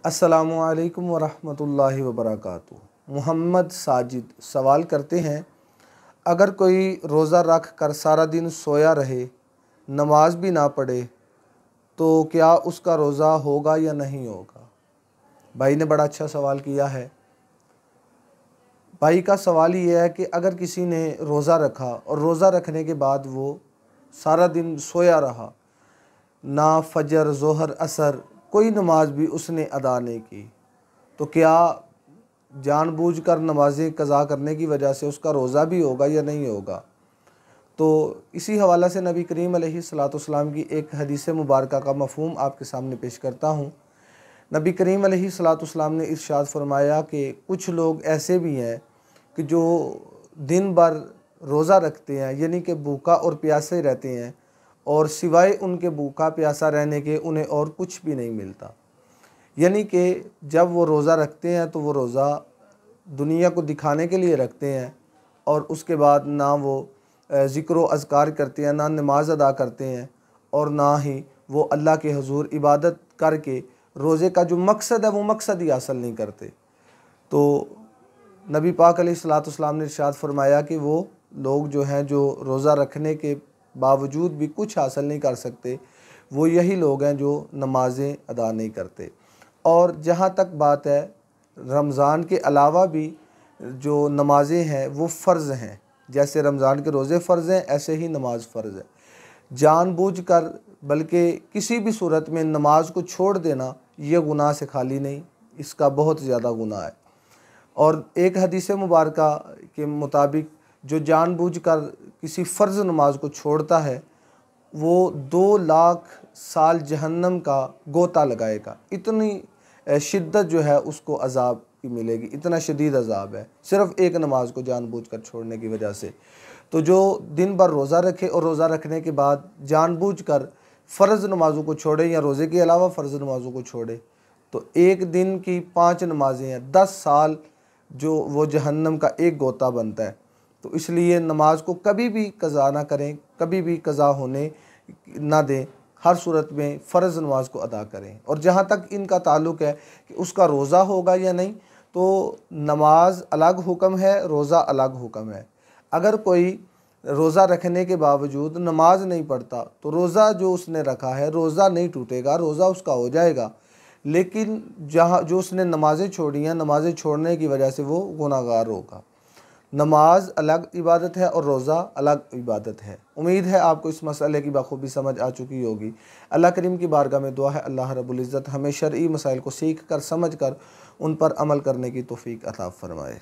अस्सलामु अलैकुम वरहमतुल्लाहि वबरकातुहू। मोहम्मद साजिद सवाल करते हैं, अगर कोई रोज़ा रख कर सारा दिन सोया रहे, नमाज भी ना पढ़े, तो क्या उसका रोज़ा होगा या नहीं होगा? भाई ने बड़ा अच्छा सवाल किया है। भाई का सवाल ये है कि अगर किसी ने रोज़ा रखा और रोज़ा रखने के बाद वो सारा दिन सोया रहा, ना फजर, ज़ोहर, असर कोई नमाज भी उसने अदा नहीं की, तो क्या जानबूझकर नमाज़ें कज़ा करने की वजह से उसका रोज़ा भी होगा या नहीं होगा? तो इसी हवाले से नबी करीम अलैहिस्सलाम की एक हदीस मुबारक का मफ़हूम आपके सामने पेश करता हूँ। नबी करीम अलैहिस्सलाम ने इरशाद फरमाया कि कुछ लोग ऐसे भी हैं कि जो दिन भर रोज़ा रखते हैं, यानी कि भूखा और प्यासे रहते हैं, और सिवाय उनके भूखा प्यासा रहने के उन्हें और कुछ भी नहीं मिलता। यानी कि जब वो रोज़ा रखते हैं तो वो रोज़ा दुनिया को दिखाने के लिए रखते हैं, और उसके बाद ना वो ज़िक्र व अज़कार करते हैं, ना नमाज अदा करते हैं, और ना ही वो अल्लाह के हुज़ूर इबादत करके रोज़े का जो मकसद है वो मकसद ही हासिल नहीं करते। तो नबी पाक अलैहिस्सलाम ने इरशाद फरमाया कि वो लोग जो हैं, जो रोज़ा रखने के बावजूद भी कुछ हासिल नहीं कर सकते, वो यही लोग हैं जो नमाज़ें अदा नहीं करते। और जहाँ तक बात है, रमज़ान के अलावा भी जो नमाज़ें हैं वो फ़र्ज़ हैं। जैसे रमज़ान के रोज़े फ़र्ज़ हैं, ऐसे ही नमाज फ़र्ज़ है। जानबूझकर बल्कि किसी भी सूरत में नमाज को छोड़ देना ये गुनाह से खाली नहीं, इसका बहुत ज़्यादा गुनाह है। और एक हदीस मुबारक के मुताबिक जो जानबूझकर किसी फ़र्ज़ नमाज को छोड़ता है, वो 2 लाख साल जहन्नम का गोता लगाएगा। इतनी शिद्दत जो है उसको अज़ाब की मिलेगी, इतना शदीद अज़ाब है सिर्फ़ एक नमाज को जानबूझकर छोड़ने की वजह से। तो जो दिन भर रोज़ा रखे और रोज़ा रखने के बाद जानबूझकर फ़र्ज़ नमाज़ों को छोड़े या रोज़े के अलावा फ़र्ज़ नमाज़ों को छोड़े, तो एक दिन की 5 नमाज़ें हैं, 10 साल जो वो जहन्नम का एक गोता बनता है। तो इसलिए नमाज को कभी भी कज़ा ना करें, कभी भी कज़ा होने ना दें, हर सूरत में फ़र्ज़ नमाज को अदा करें। और जहाँ तक इनका ताल्लुक़ है कि उसका रोज़ा होगा या नहीं, तो नमाज अलग हुक्म है, रोज़ा अलग हुक्म है। अगर कोई रोज़ा रखने के बावजूद नमाज नहीं पढ़ता, तो रोज़ा जो उसने रखा है रोज़ा नहीं टूटेगा, रोज़ा उसका हो जाएगा। लेकिन जहाँ जो उसने नमाज़ें छोड़ी हैं, नमाज़ें छोड़ने की वजह से वो गुनाहगार होगा। नमाज अलग इबादत है और रोज़ा अलग इबादत है। उम्मीद है आपको इस मसले की बखूबी समझ आ चुकी होगी। अल्लाह करीम की बारगाह में दुआ है, अल्लाह रब्बुल इज़्ज़त हमें शरई मसाइल को सीख कर, समझ कर उन पर अमल करने की तौफ़ीक अता फ़रमाए।